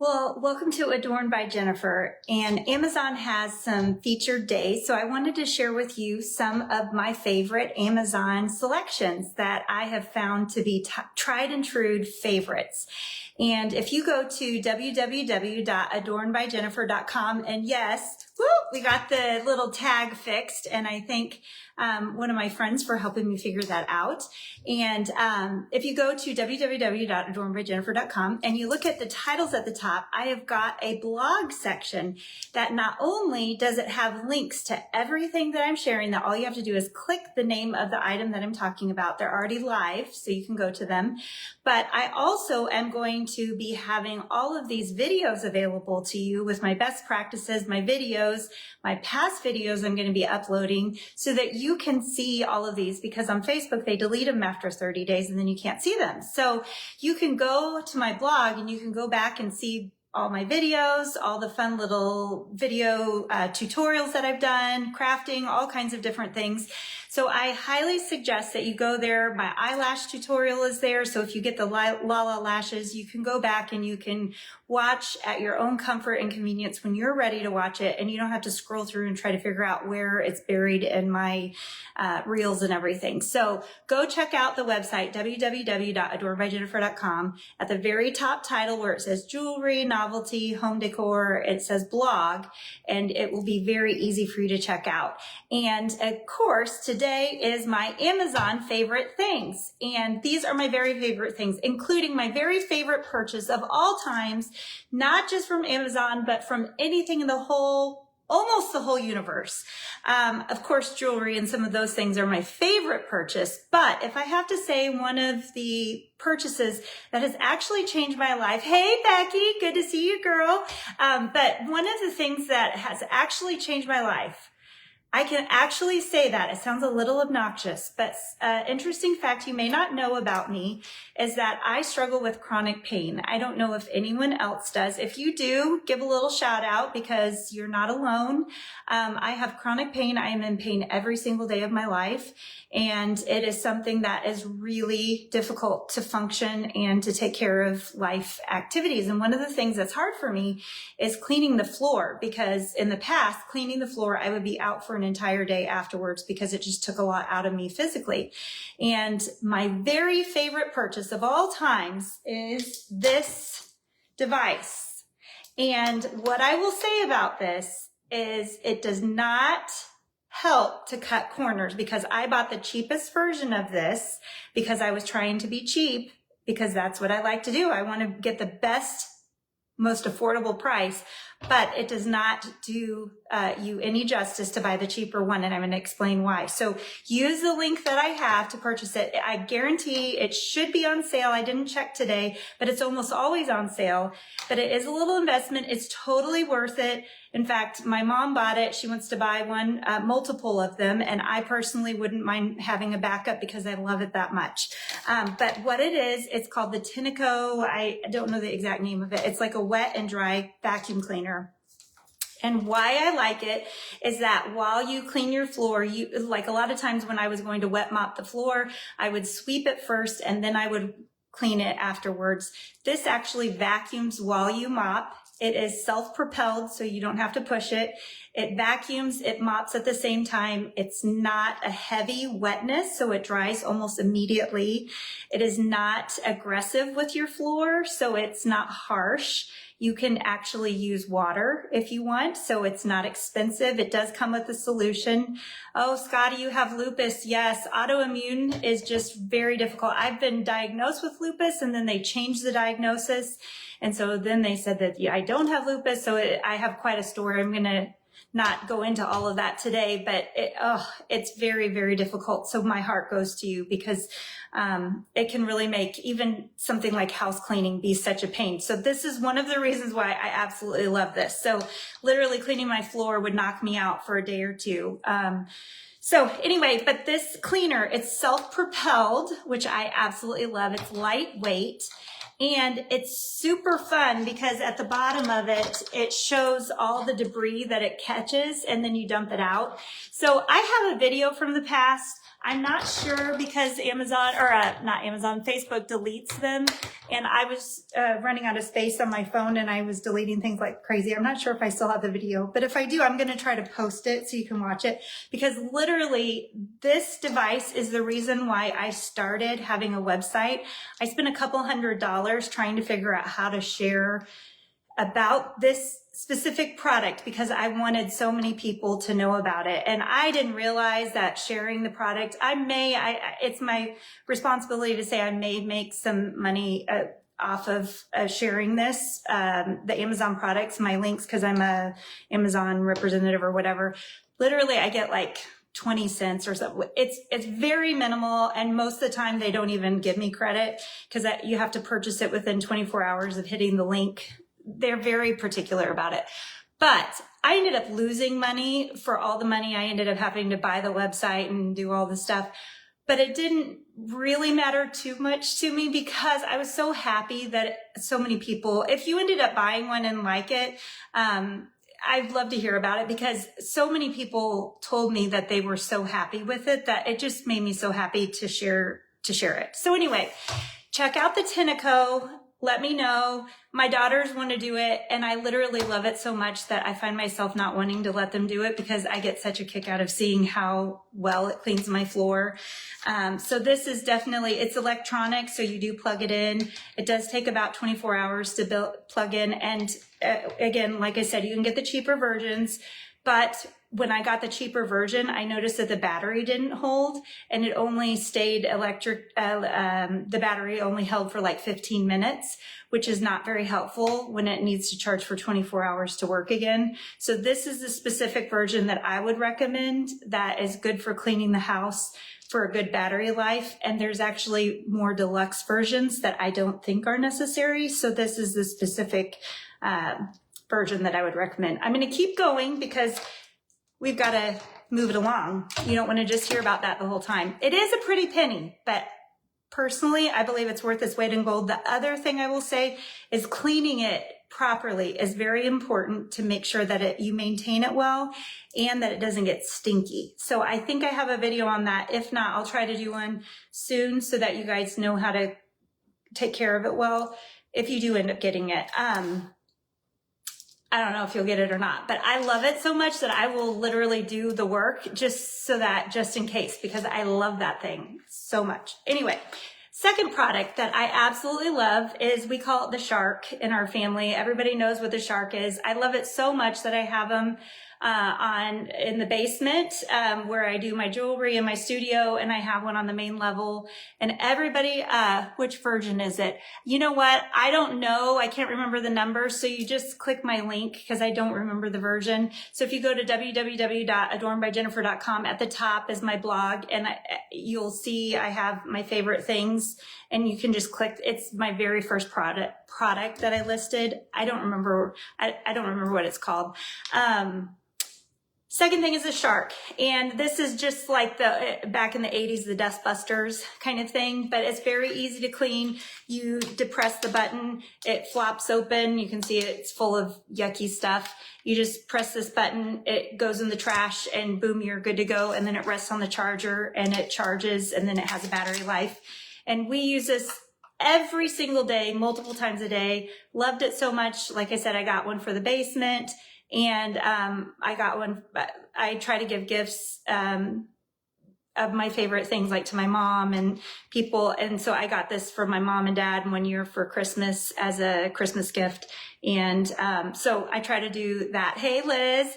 Well, welcome to Adorned by Jennifer, and Amazon has some featured days, so I wanted to share with you some of my favorite Amazon selections that I have found to be tried and true favorites. And if you go to www.adornedbyjennifer.com, and yes, we got the little tag fixed, and I thank one of my friends for helping me figure that out. And if you go to www.adornedbyjennifer.com and you look at the titles at the top, I have got a blog section that not only does it have links to everything that I'm sharing, that all you have to do is click the name of the item that I'm talking about. They're already live, so you can go to them. But I also am going to be having all of these videos available to you with my best practices, my videos, my past videos I'm going to be uploading so that you can see all of these, because on Facebook, they delete them after 30 days and then you can't see them. So you can go to my blog and you can go back and see all my videos, all the fun little video tutorials that I've done, crafting, all kinds of different things. So I highly suggest that you go there. My eyelash tutorial is there. So if you get the Lala lashes, you can go back and you can watch at your own comfort and convenience when you're ready to watch it. And you don't have to scroll through and try to figure out where it's buried in my reels and everything. So go check out the website, www.adornedbyjennifer.com. At the very top title where it says jewelry, novelty, home decor, it says blog, and it will be very easy for you to check out. And of course, today is my Amazon favorite things. And these are my very favorite things, including my very favorite purchase of all times, not just from Amazon, but from anything in the whole, almost the whole universe. Of course, jewelry and some of those things are my favorite purchase. But if I have to say one of the purchases that has actually changed my life, hey, Becky, good to see you, girl. But one of the things that has actually changed my life, I can actually say that. It sounds a little obnoxious, but interesting fact you may not know about me is that I struggle with chronic pain. I don't know if anyone else does. If you do, give a little shout out because you're not alone. I have chronic pain. I am in pain every single day of my life. And it is something that is really difficult to function and to take care of life activities. And one of the things that's hard for me is cleaning the floor, because in the past, cleaning the floor, I would be out for an entire day afterwards because it just took a lot out of me physically. And my very favorite purchase of all times is this device. And what I will say about this is it does not help to cut corners, because I bought the cheapest version of this because I was trying to be cheap, because that's what I like to do. I want to get the best, most affordable price, but it does not do you any justice to buy the cheaper one, and I'm going to explain why. So use the link that I have to purchase it. I guarantee it should be on sale. I didn't check today, but it's almost always on sale. But it is a little investment. It's totally worth it. In fact, my mom bought it. She wants to buy one, multiple of them, and I personally wouldn't mind having a backup because I love it that much. But what it is, it's called the Tineco. I don't know the exact name of it. It's like a wet and dry vacuum cleaner. And why I like it is that while you clean your floor, you, like a lot of times when I was going to wet mop the floor, I would sweep it first and then I would clean it afterwards. This actually vacuums while you mop. It is self-propelled, so you don't have to push it. It vacuums, it mops at the same time. It's not a heavy wetness, so it dries almost immediately. It is not aggressive with your floor, so it's not harsh. You can actually use water if you want, so it's not expensive. It does come with a solution. Oh, Scotty, you have lupus. Yes, autoimmune is just very difficult. I've been diagnosed with lupus, and then they changed the diagnosis. And so then they said that, yeah, I don't have lupus, so I have quite a story. I'm going to not go into all of that today, but it's very, very difficult. So my heart goes to you, because it can really make even something like house cleaning be such a pain. So this is one of the reasons why I absolutely love this. So literally cleaning my floor would knock me out for a day or two. So anyway, but this cleaner, it's self-propelled, which I absolutely love. It's lightweight. And it's super fun because at the bottom of it, it shows all the debris that it catches and then you dump it out. So I have a video from the past. I'm not sure because Amazon, or not Amazon, Facebook deletes them. And I was running out of space on my phone and I was deleting things like crazy. I'm not sure if I still have the video, but if I do, I'm going to try to post it so you can watch it, because literally this device is the reason why I started having a website. I spent a couple $100 trying to figure out how to share about this specific product because I wanted so many people to know about it. And I didn't realize that sharing the product, it's my responsibility to say I may make some money off of sharing this, the Amazon products, my links, because I'm a Amazon representative or whatever. Literally, I get like 20 cents or something. It's very minimal. And most of the time they don't even give me credit because you have to purchase it within 24 hours of hitting the link. They're very particular about it. But I ended up losing money for all the money I ended up having to buy the website and do all the stuff. But it didn't really matter too much to me because I was so happy that so many people, if you ended up buying one and like it, I'd love to hear about it because so many people told me that they were so happy with it that it just made me so happy to share it. So anyway, check out the Tinaco. Let me know. My daughters want to do it, and I literally love it so much that I find myself not wanting to let them do it because I get such a kick out of seeing how well it cleans my floor. So this is definitely, it's electronic, so you do plug it in. It does take about 24 hours to plug in, and again, like I said, you can get the cheaper versions, but when I got the cheaper version, I noticed that the battery didn't hold and it only stayed electric. The battery only held for like 15 minutes, which is not very helpful when it needs to charge for 24 hours to work again. So this is the specific version that I would recommend that is good for cleaning the house for a good battery life. And there's actually more deluxe versions that I don't think are necessary. So this is the specific version that I would recommend. I'm going to keep going because we've got to move it along. You don't want to just hear about that the whole time. It is a pretty penny, but personally, I believe it's worth its weight in gold. The other thing I will say is cleaning it properly is very important to make sure that you maintain it well and that it doesn't get stinky. So I think I have a video on that. If not, I'll try to do one soon so that you guys know how to take care of it well if you do end up getting it. I don't know if you'll get it or not, but I love it so much that I will literally do the work just in case, because I love that thing so much. Anyway, second product that I absolutely love is, we call it the Shark in our family. Everybody knows what the Shark is. I love it so much that I have them in the basement where I do my jewelry in my studio, and I have one on the main level. And everybody, which version is it? You know what? I don't know. I can't remember the number. So you just click my link because I don't remember the version. So if you go to www.adornedbyjennifer.com, at the top is my blog, and you'll see I have my favorite things, and you can just click. It's my very first product that I listed. I don't remember what it's called. Second thing is the Shark, and this is just like back in the 80s, the Dust Busters kind of thing, but it's very easy to clean. You depress the button, it flops open. You can see it's full of yucky stuff. You just press this button, it goes in the trash, and boom, you're good to go. And then it rests on the charger and it charges, and then it has a battery life. And we use this every single day, multiple times a day. Loved it so much. Like I said, I got one for the basement. And I got one, I try to give gifts of my favorite things, like to my mom and people. And so I got this for my mom and dad one year for Christmas as a Christmas gift. And so I try to do that. Hey, Liz.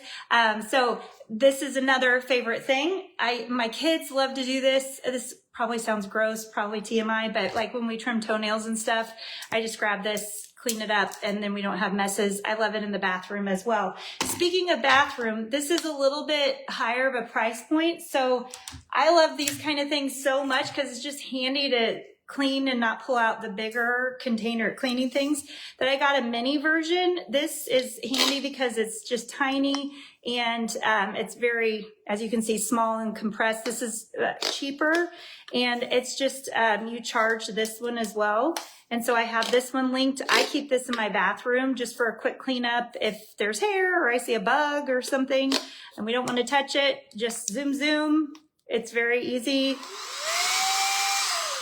So this is another favorite thing. My kids love to do this. This probably sounds gross, probably TMI, but like when we trim toenails and stuff, I just grab this, clean it up, and then we don't have messes. I love it in the bathroom as well. Speaking of bathroom, this is a little bit higher of a price point. So I love these kind of things so much because it's just handy to clean and not pull out the bigger container cleaning things, that I got a mini version. This is handy because it's just tiny, and it's very, as you can see, small and compressed. This is cheaper, and it's just, you charge this one as well. And so I have this one linked. I keep this in my bathroom just for a quick cleanup. If there's hair or I see a bug or something and we don't want to touch it, just zoom, It's very easy.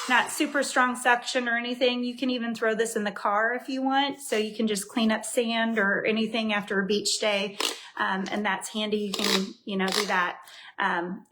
Not super strong suction or anything. You can even throw this in the car if you want. So you can just clean up sand or anything after a beach day. And that's handy. You can, do that.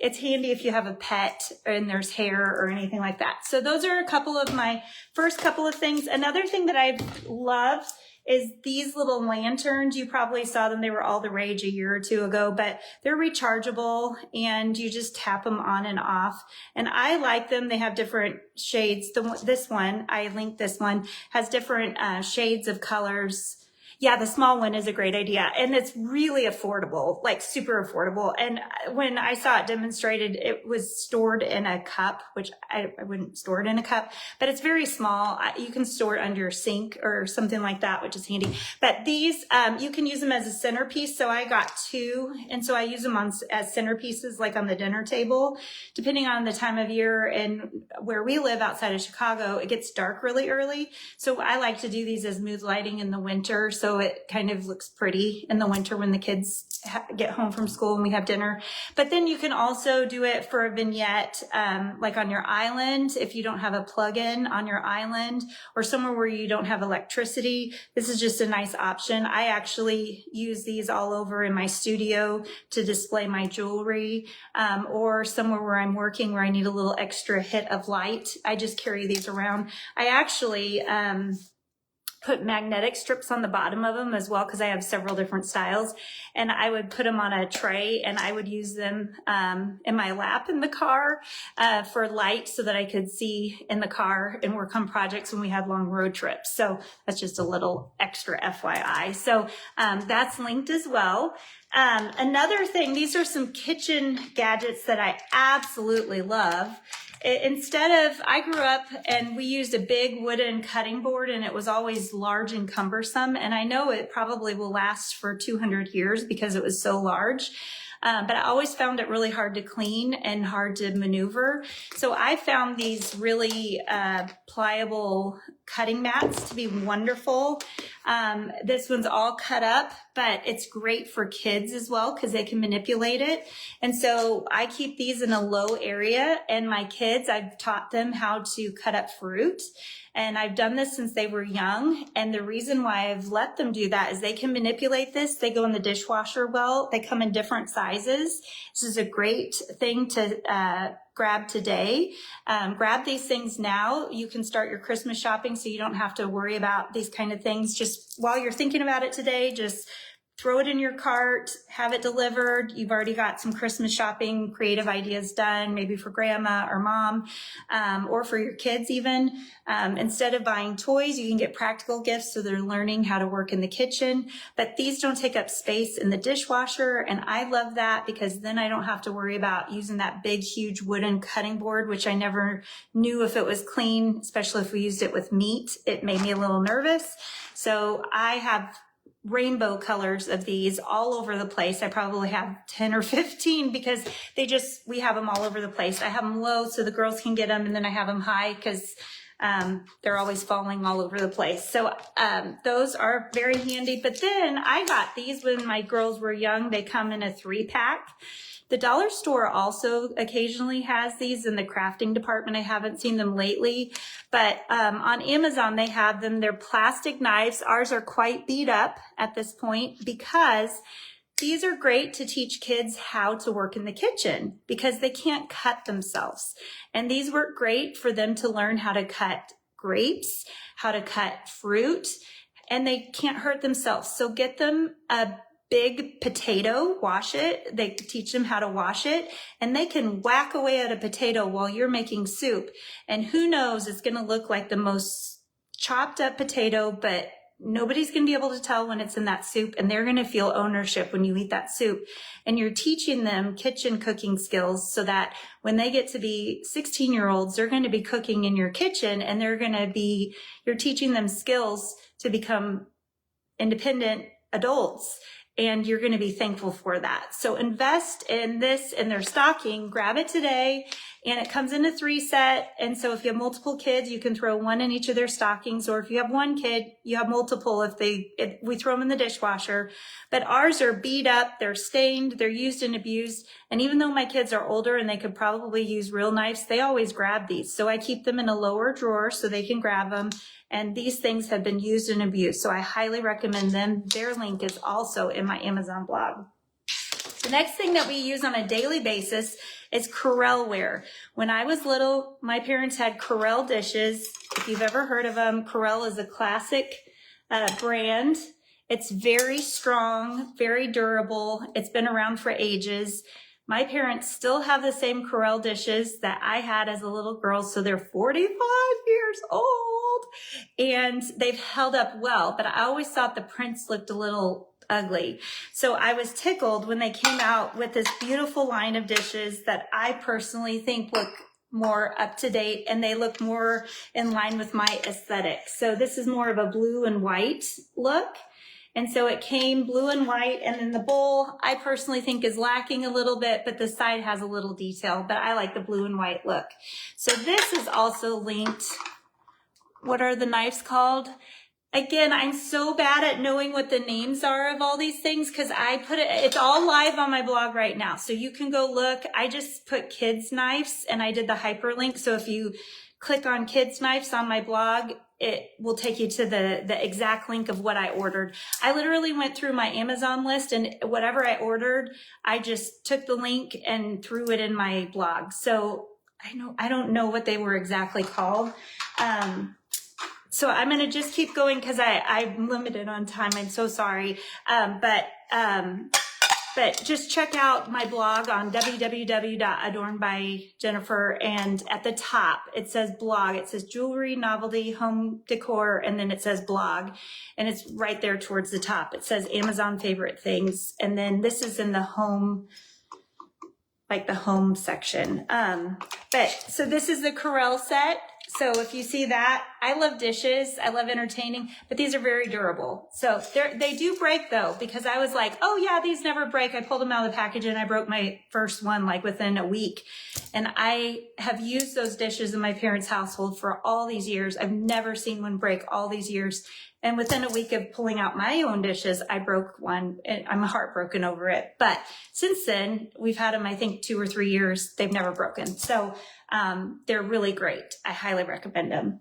It's handy if you have a pet and there's hair or anything like that. So those are a couple of my first couple of things. Another thing that I love is these little lanterns. You probably saw them. They were all the rage a year or two ago, but they're rechargeable and you just tap them on and off. And I like them. They have different shades. This one, I linked this one, has different shades of colors. Yeah, the small one is a great idea. And it's really affordable, like super affordable. And when I saw it demonstrated, it was stored in a cup, which I wouldn't store it in a cup, but it's very small. You can store it under your sink or something like that, which is handy. But these, you can use them as a centerpiece. So I got 2. And so I use them as centerpieces, like on the dinner table, depending on the time of year. And where we live outside of Chicago, it gets dark really early. So I like to do these as mood lighting in the winter. So it kind of looks pretty in the winter when the kids get home from school and we have dinner. But then you can also do it for a vignette, like on your island, if you don't have a plug-in on your island or somewhere where you don't have electricity. This is just a nice option. I actually use these all over in my studio to display my jewelry, or somewhere where I'm working where I need a little extra hit of light. I just carry these around. I actually, put magnetic strips on the bottom of them as well, because I have several different styles, and I would put them on a tray and I would use them in my lap in the car for light so that I could see in the car and work on projects when we had long road trips. So that's just a little extra FYI. So that's linked as well. Another thing, these are some kitchen gadgets that I absolutely love. I grew up and we used a big wooden cutting board and it was always large and cumbersome. And I know it probably will last for 200 years because it was so large. But I always found it really hard to clean and hard to maneuver. So I found these really pliable cutting mats to be wonderful. This one's all cut up, but it's great for kids as well because they can manipulate it. And so I keep these in a low area, and my kids, I've taught them how to cut up fruit. And I've done this since they were young. And the reason why I've let them do that is they can manipulate this. They go in the dishwasher well. They come in different sizes. This is a great thing to grab today. Grab these things now. You can start your Christmas shopping so you don't have to worry about these kind of things. Just while you're thinking about it today, just throw it in your cart, have it delivered. You've already got some Christmas shopping, creative ideas done, maybe for grandma or mom, or for your kids even. Instead of buying toys, you can get practical gifts so they're learning how to work in the kitchen. But these don't take up space in the dishwasher, and I love that because then I don't have to worry about using that big, huge wooden cutting board, which I never knew if it was clean, especially if we used it with meat. It made me a little nervous. So I have rainbow colors of these all over the place. I probably have 10 or 15 because we have them all over the place. I have them low so the girls can get them, and then I have them high because they're always falling all over the place. So those are very handy. But then I got these when my girls were young. They come in a 3-pack. The dollar store also occasionally has these in the crafting department. I haven't seen them lately, but on Amazon they have them. They're plastic knives. Ours are quite beat up at this point because these are great to teach kids how to work in the kitchen because they can't cut themselves. And these work great for them to learn how to cut grapes, how to cut fruit, and they can't hurt themselves. So get them a big potato, wash it. They teach them how to wash it, and they can whack away at a potato while you're making soup. And who knows, it's going to look like the most chopped up potato, but nobody's going to be able to tell when it's in that soup, and they're going to feel ownership when you eat that soup. And you're teaching them kitchen cooking skills so that when they get to be 16-year-olds, they're going to be cooking in your kitchen, and you're teaching them skills to become independent adults. And you're going to be thankful for that. So invest in this in their stocking, grab it today, And it comes in a 3 set. And so if you have multiple kids, you can throw one in each of their stockings. Or if you have one kid, you have multiple if we throw them in the dishwasher. But ours are beat up, they're stained, they're used and abused. And even though my kids are older and they could probably use real knives, they always grab these. So I keep them in a lower drawer so they can grab them. And these things have been used and abused. So I highly recommend them. Their link is also in my Amazon blog. The next thing that we use on a daily basis is Corelware. When I was little, my parents had Corel dishes. If you've ever heard of them, Corel is a classic brand. It's very strong, very durable. It's been around for ages. My parents still have the same Corel dishes that I had as a little girl, so they're 45 years old, and they've held up well, but I always thought the prints looked a little ugly. So I was tickled when they came out with this beautiful line of dishes that I personally think look more up to date and they look more in line with my aesthetic. So this is more of a blue and white look. And so it came blue and white, and then the bowl I personally think is lacking a little bit, but the side has a little detail, but I like the blue and white look. So this is also linked. What are the knives called? Again, I'm so bad at knowing what the names are of all these things because I put it's all live on my blog right now. So you can go look. I just put kids knives and I did the hyperlink. So if you click on kids knives on my blog, it will take you to the exact link of what I ordered. I literally went through my Amazon list and whatever I ordered, I just took the link and threw it in my blog. So I don't know what they were exactly called. So I'm going to just keep going because I'm limited on time. I'm so sorry. But just check out my blog on www.adornedbyjennifer. And at the top, it says blog. It says jewelry, novelty, home decor, and then it says blog. And it's right there towards the top. It says Amazon favorite things. And then this is in the home, like the home section. So this is the Corel set. So if you see that, I love dishes, I love entertaining, but these are very durable. So they do break though, because I was like, oh yeah, these never break. I pulled them out of the package and I broke my first one like within a week. And I have used those dishes in my parents' household for all these years. I've never seen one break all these years. And within a week of pulling out my own dishes, I broke one and I'm heartbroken over it. But since then, we've had them, I think 2 or 3 years. They've never broken. So they're really great. I highly recommend them.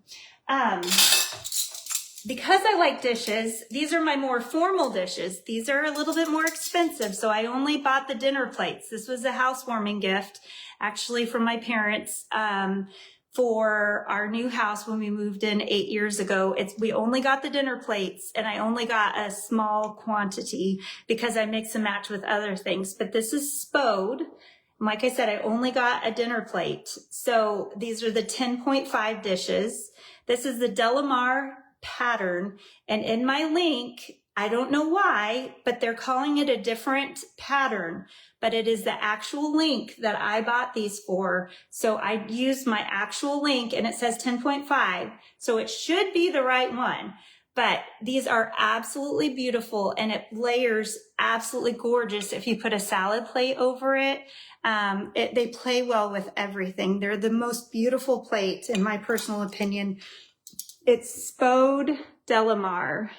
Because I like dishes, these are my more formal dishes. These are a little bit more expensive. So I only bought the dinner plates. This was a housewarming gift, actually from my parents, for our new house when we moved in 8 years ago. We only got the dinner plates and I only got a small quantity because I mix and match with other things. But this is Spode. Like I said, I only got a dinner plate. So these are the 10.5 dishes. This is the Delamar pattern. And in my link, I don't know why, but they're calling it a different pattern, but it is the actual link that I bought these for. So I used my actual link and it says 10.5. So it should be the right one. But these are absolutely beautiful and it layers absolutely gorgeous if you put a salad plate over it. They play well with everything. They're the most beautiful plate, in my personal opinion. It's Spode Delamar.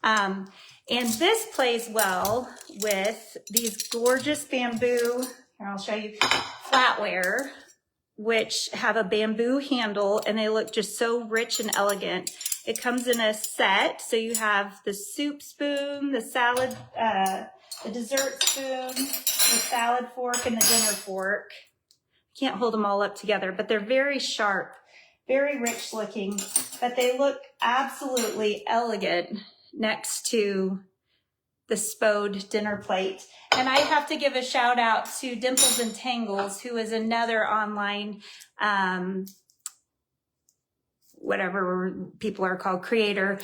And this plays well with these gorgeous bamboo, here I'll show you, flatware, which have a bamboo handle and they look just so rich and elegant. It comes in a set. So you have the soup spoon, the salad, the dessert spoon, the salad fork, and the dinner fork. Can't hold them all up together, but they're very sharp, very rich looking, but they look absolutely elegant next to the Spode dinner plate. And I have to give a shout out to Dimples and Tangles, who is another online, whatever people are called, creator.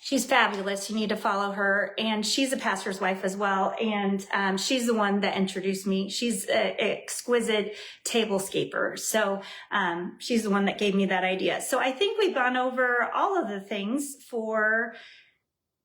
She's fabulous. You need to follow her. And she's a pastor's wife as well. And she's the one that introduced me. She's an exquisite tablescaper. So she's the one that gave me that idea. So I think we've gone over all of the things for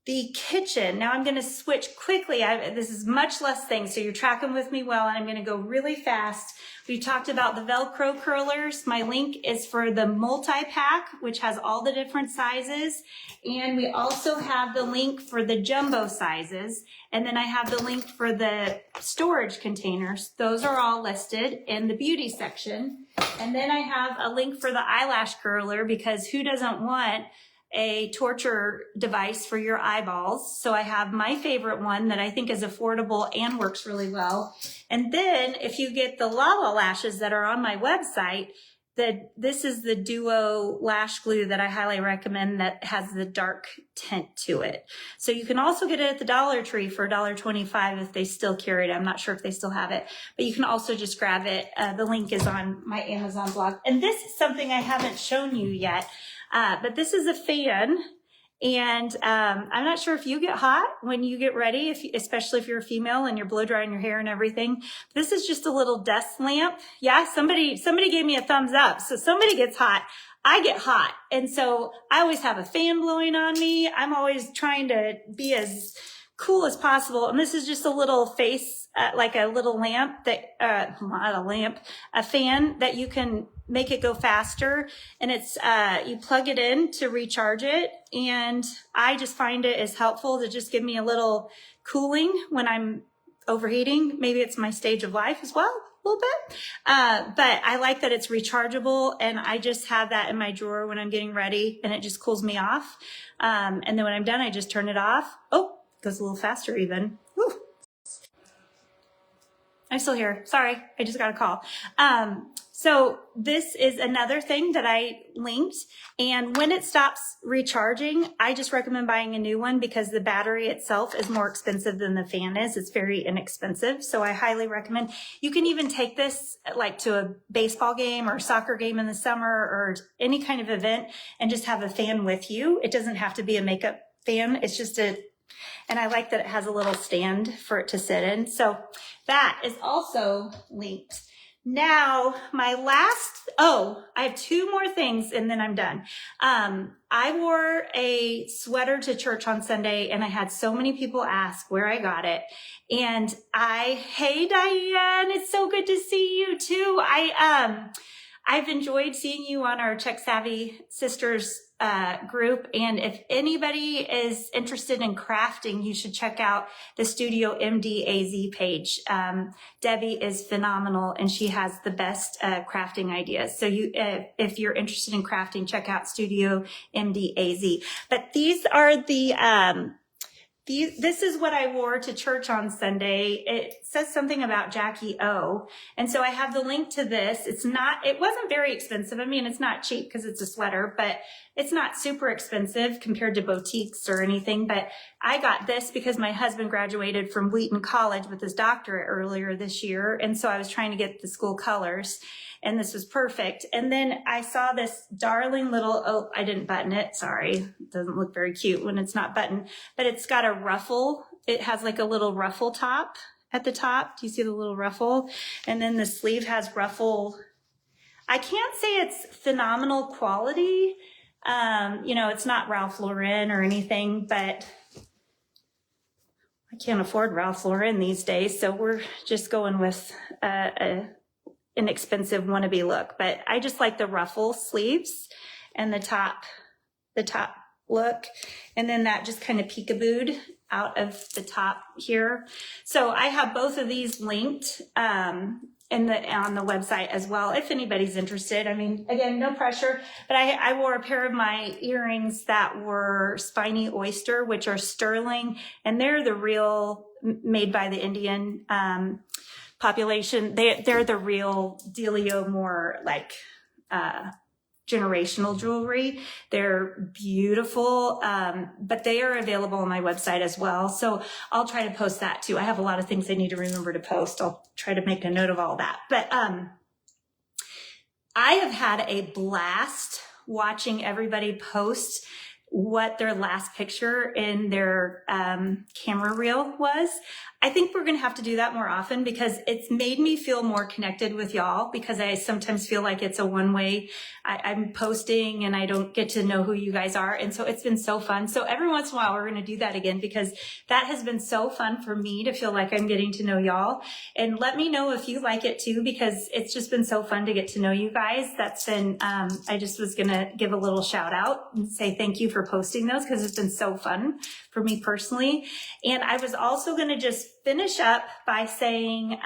the kitchen. Now I'm going to switch quickly. This is much less things, so you're tracking with me well, and I'm going to go really fast. We talked about the Velcro curlers. My link is for the multi-pack, which has all the different sizes. And we also have the link for the jumbo sizes. And then I have the link for the storage containers. Those are all listed in the beauty section. And then I have a link for the eyelash curler, because who doesn't want a torture device for your eyeballs? So I have my favorite one that I think is affordable and works really well. And then if you get the Lala lashes that are on my website, this is the Duo lash glue that I highly recommend, that has the dark tint to it. So you can also get it at the Dollar Tree for $1.25 if they still carry it. I'm not sure if they still have it, but you can also just grab it. The link is on my Amazon blog. And this is something I haven't shown you yet. But this is a fan, and I'm not sure if you get hot when you get ready, especially if you're a female and you're blow drying your hair and everything. This is just a little desk lamp. Yeah, somebody gave me a thumbs up. So somebody gets hot. I get hot. And so I always have a fan blowing on me. I'm always trying to be as cool as possible. And this is just a little face, like a little lamp that, not a lamp, a fan that you can make it go faster. And it's, you plug it in to recharge it. And I just find it is helpful to just give me a little cooling when I'm overheating. Maybe it's my stage of life as well, a little bit. But I like that it's rechargeable, and I just have that in my drawer when I'm getting ready, and it just cools me off. And then when I'm done, I just turn it off. Oh, it goes a little faster even. Woo. I'm still here. Sorry, I just got a call. So this is another thing that I linked, and when it stops recharging, I just recommend buying a new one, because the battery itself is more expensive than the fan is. It's very inexpensive. So I highly recommend. You can even take this like to a baseball game or soccer game in the summer or any kind of event, and just have a fan with you. It doesn't have to be a makeup fan. It's just and I like that it has a little stand for it to sit in. So that is also linked. Now, my last, I have two more things and then I'm done. I wore a sweater to church on Sunday, and I had so many people ask where I got it. And hey Diane, it's so good to see you too. I've enjoyed seeing you on our Tech Savvy Sisters group. And if anybody is interested in crafting, you should check out the Studio MDAZ page. Debbie is phenomenal, and she has the best crafting ideas. So if you're interested in crafting, check out Studio MDAZ. But these are this is what I wore to church on Sunday. It says something about Jackie O. And so I have the link to this. It wasn't very expensive. I mean, it's not cheap because it's a sweater, but it's not super expensive compared to boutiques or anything. But I got this because my husband graduated from Wheaton College with his doctorate earlier this year. And so I was trying to get the school colors, and this was perfect. And then I saw this darling little, I didn't button it. Sorry. It doesn't look very cute when it's not buttoned, but it's got a ruffle. It has like a little ruffle top at the top. Do you see the little ruffle? And then the sleeve has ruffle. I can't say it's phenomenal quality. It's not Ralph Lauren or anything, but I can't afford Ralph Lauren these days. So we're just going with an expensive wannabe look, but I just like the ruffle sleeves and the top look. And then that just kind of peekabooed out of the top here. So I have both of these linked on the website as well, if anybody's interested. I mean, again, no pressure, but I wore a pair of my earrings that were Spiny Oyster, which are sterling, and they're the real, made by the Indian population. They're the real dealio, more like generational jewelry. They're beautiful, but they are available on my website as well. So I'll try to post that too. I have a lot of things I need to remember to post. I'll try to make a note of all that. But I have had a blast watching everybody post what their last picture in their camera reel was. I think we're going to have to do that more often because it's made me feel more connected with y'all, because I sometimes feel like it's a one-way. I'm posting and I don't get to know who you guys are. And so it's been so fun. So every once in a while, we're going to do that again, because that has been so fun for me to feel like I'm getting to know y'all. And let me know if you like it too, because it's just been so fun to get to know you guys. That's been, I just was going to give a little shout out and say thank you for posting those, because it's been so fun for me personally. And I was also going to just finish up by saying,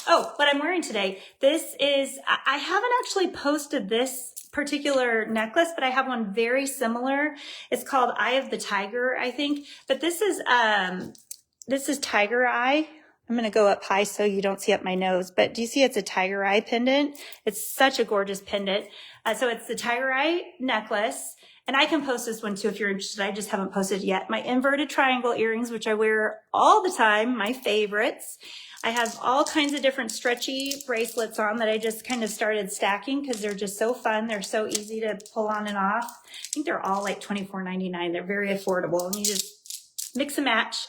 what I'm wearing today. This is, I haven't actually posted this particular necklace, but I have one very similar. It's called Eye of the Tiger, I think. But this is Tiger Eye. I'm going to go up high so you don't see up my nose, but do you see it's a tiger eye pendant? It's such a gorgeous pendant. So it's the tiger eye necklace, and I can post this one too if you're interested. I just haven't posted it yet. My inverted triangle earrings, which I wear all the time, my favorites. I have all kinds of different stretchy bracelets on that I just kind of started stacking because they're just so fun. They're so easy to pull on and off. I think they're all like $24.99. They're very affordable, and you just mix and match.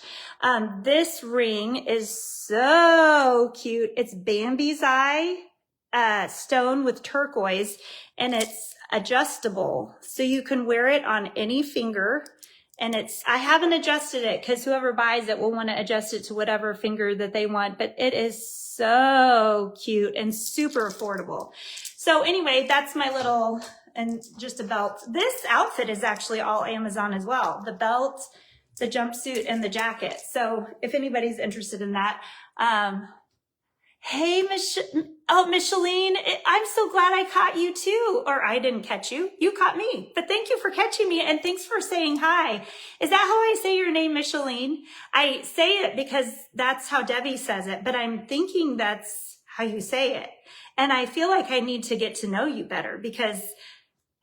This ring is so cute. It's Bambi's Eye stone with turquoise, and it's adjustable. So you can wear it on any finger. And I haven't adjusted it because whoever buys it will want to adjust it to whatever finger that they want. But it is so cute and super affordable. So anyway, that's my little, and just a belt. This outfit is actually all Amazon as well. The belt, the jumpsuit, and the jacket. So if anybody's interested in that, hey, Micheline, I'm so glad I caught you too. Or I didn't catch you. You caught me. But thank you for catching me, and thanks for saying hi. Is that how I say your name, Micheline? I say it because that's how Debbie says it, but I'm thinking that's how you say it. And I feel like I need to get to know you better, because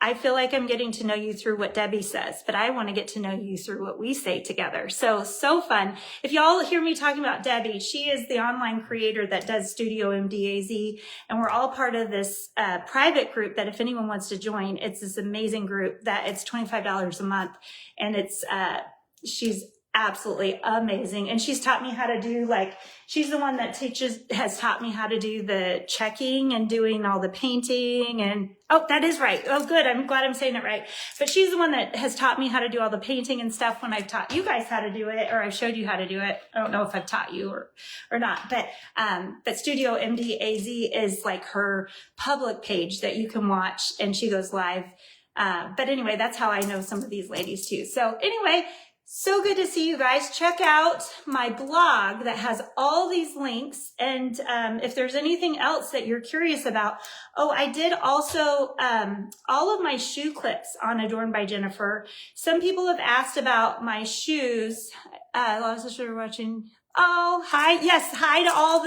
I feel like I'm getting to know you through what Debbie says, but I want to get to know you through what we say together. So fun. If y'all hear me talking about Debbie, she is the online creator that does Studio MDAZ, and we're all part of this private group that if anyone wants to join, it's this amazing group that it's $25 a month, and it's she's absolutely amazing. And she's taught me how to do, she's the one that has taught me how to do the checking and doing all the painting. And, oh, that is right. Oh, good. I'm glad I'm saying it right. But she's the one that has taught me how to do all the painting and stuff when I've taught you guys how to do it, or I've showed you how to do it. I don't know if I've taught you or not, but Studio MDAZ is like her public page that you can watch, and she goes live. But anyway, that's how I know some of these ladies too. So anyway, so good to see you guys. Check out my blog that has all these links. And if there's anything else that you're curious about, I did also all of my shoe clips on Adorned by Jennifer. Some people have asked about my shoes. A lot of sisters are watching. Oh, hi. Yes. Hi to all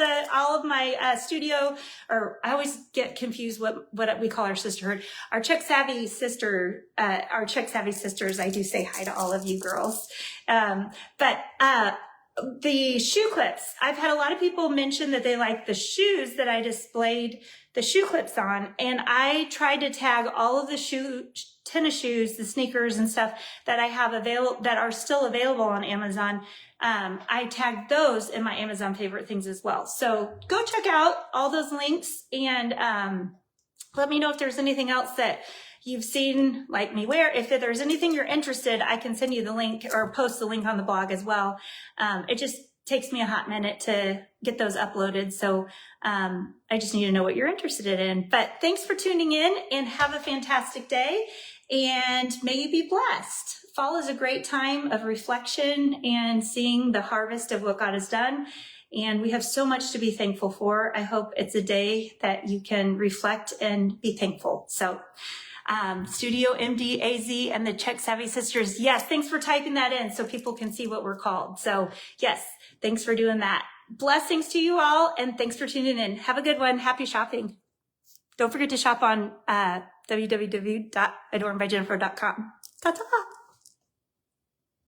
of my studio, or I always get confused what we call our sisterhood, our Czech Savvy sisters. I do say hi to all of you girls. But the shoe clips, I've had a lot of people mention that they like the shoes that I displayed the shoe clips on. And I tried to tag all of the tennis shoes, the sneakers and stuff that I have that are still available on Amazon. I tagged those in my Amazon favorite things as well. So go check out all those links, and let me know if there's anything else that you've seen like me wear. If there's anything you're interested, I can send you the link or post the link on the blog as well. It just takes me a hot minute to get those uploaded. So I just need to know what you're interested in. But thanks for tuning in, and have a fantastic day, and may you be blessed. Fall is a great time of reflection and seeing the harvest of what God has done. And we have so much to be thankful for. I hope it's a day that you can reflect and be thankful. So Studio MDAZ and the Czech Savvy Sisters. Yes, thanks for typing that in so people can see what we're called. So yes, thanks for doing that. Blessings to you all, and thanks for tuning in. Have a good one. Happy shopping. Don't forget to shop on www.adornedbyjennifer.com. Ta-ta.